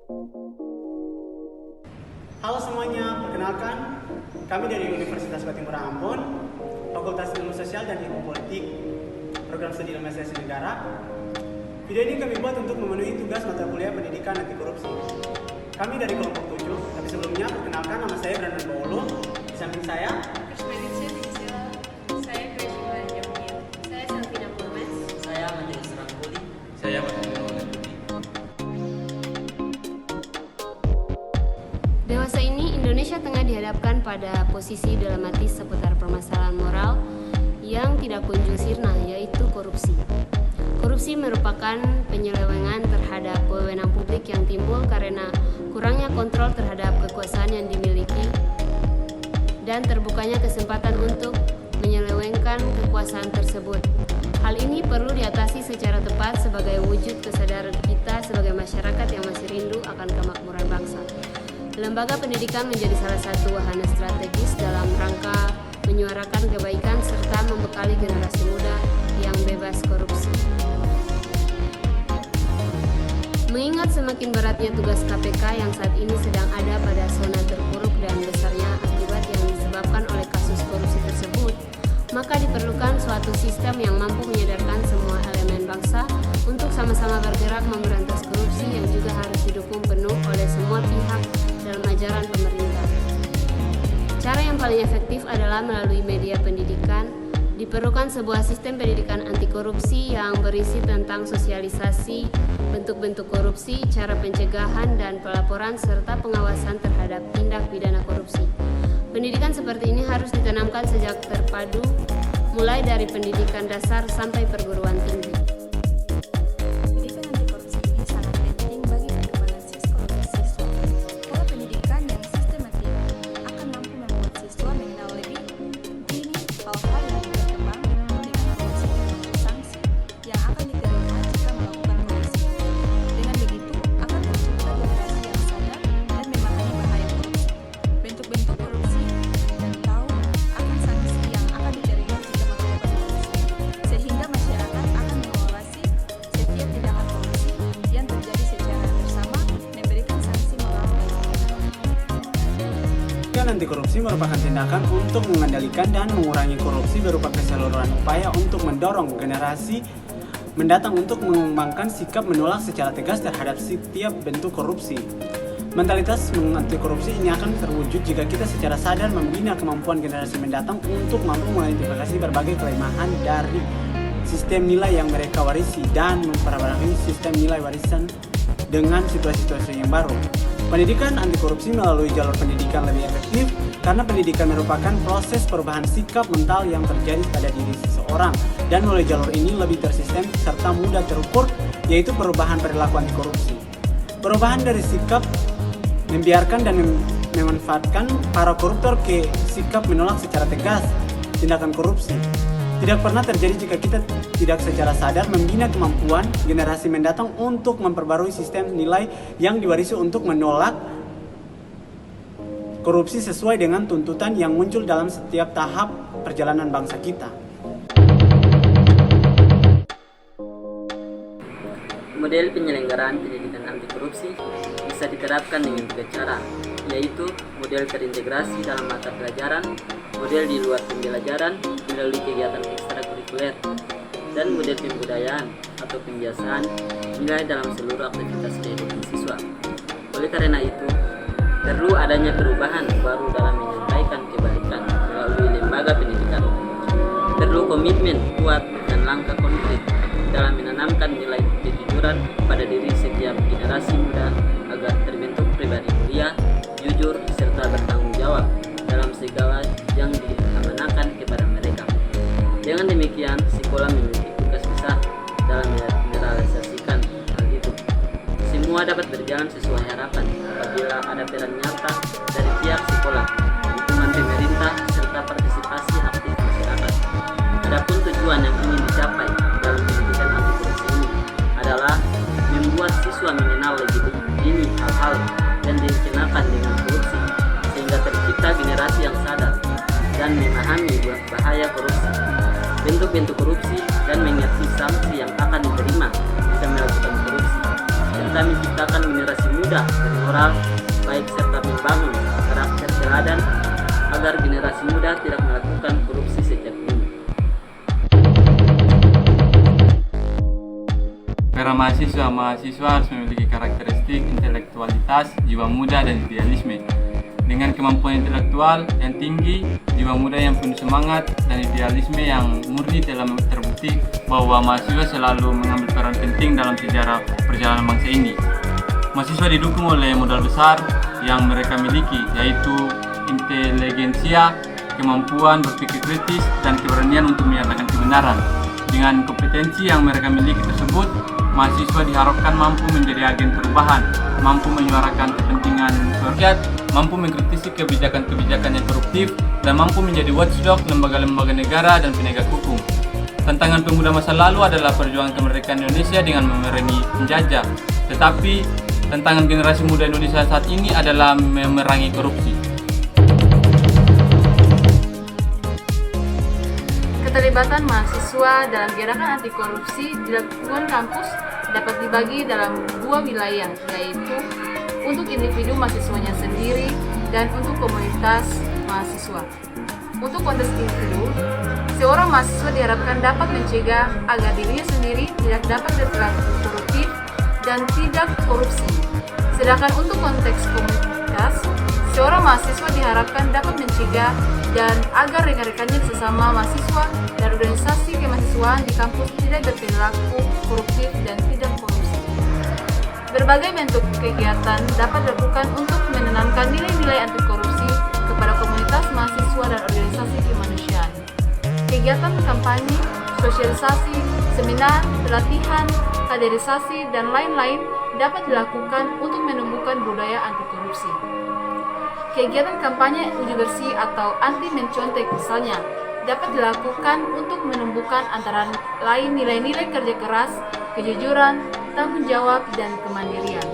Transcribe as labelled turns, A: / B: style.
A: Halo semuanya, perkenalkan kami dari Universitas Batimura Ambon, Fakultas Ilmu Sosial dan Ilmu Politik, Program Studi Administrasi Negara. Video ini kami buat untuk memenuhi tugas mata kuliah Pendidikan Anti Korupsi. Kami dari kelompok 7, tapi sebelumnya perkenalkan nama saya Brandon Paulu. Di samping saya,
B: Saya Grace Jamil. Saya Selvina Gomez.
C: Saya Matius Rangkuli.
D: Saya Martino Putri.
B: Dewasa ini Indonesia tengah dihadapkan pada posisi dilematis seputar permasalahan moral yang tidak kunjung sirna, yaitu korupsi. Korupsi merupakan penyelewengan terhadap wewenang publik yang timbul karena kurangnya kontrol terhadap kekuasaan yang dimiliki dan terbukanya kesempatan untuk menyelewengkan kekuasaan tersebut. Hal ini perlu diatasi secara tepat sebagai wujud kesadaran kita sebagai masyarakat yang masih rindu akan kemakmuran bangsa. Lembaga pendidikan menjadi salah satu wahana strategis dalam rangka menyuarakan kebaikan serta membekali generasi muda yang bebas korupsi. Mengingat semakin beratnya tugas KPK yang saat ini sedang ada pada zona terpuruk dan besarnya akibat yang disebabkan oleh kasus korupsi tersebut, maka diperlukan suatu sistem yang mampu menyadarkan semua elemen bangsa untuk sama-sama bergerak memberantas korupsi yang juga harus didukung penuh oleh semua pihak dalam ajaran pemerintah. Cara yang paling efektif adalah melalui media pendidikan. Diperlukan sebuah sistem pendidikan anti korupsi yang berisi tentang sosialisasi bentuk-bentuk korupsi, cara pencegahan dan pelaporan serta pengawasan terhadap tindak pidana korupsi. Pendidikan seperti ini harus ditanamkan sejak terpadu, mulai dari pendidikan dasar sampai perguruan tinggi.
E: Pendidikan anti korupsi ini sangat penting bagi perkembangan psikologis siswa. Pola pendidikan yang sistematik akan mampu membuat siswa mengenal lebih dini hal-hal yang berkembang dengan mempersiapkan sanksi yang akan diterima jika melakukan korupsi. Dengan begitu, akan tercipta generasi yang sadar dan memahami bahaya korupsi, bentuk-bentuk korupsi, dan tahu akan sanksi yang akan diterima jika melakukan korupsi, sehingga masyarakat akan mengawasi setiap tindakan korupsi yang terjadi secara bersama, memberikan sanksi moral.
A: pendidikan anti korupsi merupakan tindakan untuk mengendalikan dan mengurangi korupsi berupa keseluruhan upaya untuk mendorong generasi mendatang untuk mengembangkan sikap menolak secara tegas terhadap setiap bentuk korupsi. Mentalitas anti korupsi ini akan terwujud jika kita secara sadar membina kemampuan generasi mendatang untuk mampu mengidentifikasi berbagai kelemahan dari sistem nilai yang mereka warisi dan memperbarui sistem nilai warisan dengan situasi-situasi yang baru. Pendidikan anti korupsi melalui jalur pendidikan lebih efektif karena pendidikan merupakan proses perubahan sikap mental yang terjadi pada diri seseorang, dan melalui jalur ini lebih tersistem serta mudah terukur, yaitu perubahan perilaku anti korupsi. Perubahan dari sikap membiarkan dan memanfaatkan para koruptor ke sikap menolak secara tegas tindakan korupsi. Tidak pernah terjadi jika kita tidak secara sadar membina kemampuan generasi mendatang untuk memperbarui sistem nilai yang diwarisi untuk menolak korupsi sesuai dengan tuntutan yang muncul dalam setiap tahap perjalanan bangsa kita.
C: Model penyelenggaraan pendidikan anti korupsi bisa diterapkan dengan 3 cara, yaitu model terintegrasi dalam mata pelajaran, model di luar pembelajaran melalui kegiatan ekstrakurikuler, dan model pembudayaan atau pembiasaan nilai dalam seluruh aktivitas kehidupan siswa. Oleh karena itu, perlu adanya perubahan baru dalam menyampaikan kebaikan melalui lembaga pendidikan. Perlu komitmen kuat dan langkah konkret dalam menanamkan nilai kejujuran pada diri setiap generasi muda agar terbentuk pribadi mulia, jujur, serta bertanggung jawab dalam segala yang diamanahkan kepada mereka. Dengan demikian, sekolah memiliki tugas besar dalam merealisasikan hal itu. Semua dapat berjalan sesuai harapan apabila ada peran nyata dari pihak sekolah, dukungan pemerintah, serta partisipasi aktif masyarakat. Adapun tujuan yang ingin dicapai dalam pendidikan anti korupsi ini adalah membuat siswa mengenal lebih dini hal-hal yang dikenakan dengan korupsi, sehingga tercipta generasi yang sadar dan memahami bahaya korupsi, bentuk-bentuk korupsi, dan mengerti sanksi yang akan diterima jika melakukan korupsi, serta menciptakan generasi muda muda bermoral baik serta membangun karakter teladan agar generasi muda tidak melakukan korupsi sejak dini.
D: Para mahasiswa harus memiliki karakteristik intelektualitas, jiwa muda, dan idealisme. Dengan kemampuan intelektual yang tinggi, jiwa muda yang penuh semangat, dan idealisme yang murni telah terbukti bahwa mahasiswa selalu mengambil peran penting dalam sejarah perjalanan bangsa ini. Mahasiswa didukung oleh modal besar yang mereka miliki, yaitu inteligensia, kemampuan berpikir kritis, dan keberanian untuk menyatakan kebenaran. Dengan kompetensi yang mereka miliki tersebut, mahasiswa diharapkan mampu menjadi agen perubahan, mampu menyuarakan kepentingan rakyat, mampu mengkritisi kebijakan-kebijakan yang koruptif, dan mampu menjadi watchdog lembaga-lembaga negara dan penegak hukum. Tantangan pemuda masa lalu adalah perjuangan kemerdekaan Indonesia dengan memerangi penjajah. Tetapi, tantangan generasi muda Indonesia saat ini adalah memerangi korupsi.
F: Keterlibatan mahasiswa dalam gerakan anti korupsi di lingkungan kampus dapat dibagi dalam dua wilayah, yaitu untuk individu mahasiswanya sendiri dan untuk komunitas mahasiswa. Untuk konteks individu, seorang mahasiswa diharapkan dapat mencegah agar dirinya sendiri tidak dapat berperilaku koruptif dan tidak korupsi. Sedangkan untuk konteks komunitas, seorang mahasiswa diharapkan dapat mencegah dan agar rekan-rekannya sesama mahasiswa dan organisasi kemahasiswaan di kampus tidak berperilaku koruptif dan tidak korupsi. Berbagai bentuk kegiatan dapat dilakukan untuk menanamkan nilai-nilai anti korupsi kepada komunitas mahasiswa dan organisasi kemanusiaan. Kegiatan kampanye, sosialisasi, seminar, pelatihan, kaderisasi, dan lain-lain dapat dilakukan untuk menumbuhkan budaya anti korupsi. Kegiatan kampanye uji bersih atau anti mencontek misalnya dapat dilakukan untuk menumbuhkan antara lain nilai-nilai kerja keras, kejujuran, tanggung jawab, dan kemandirian.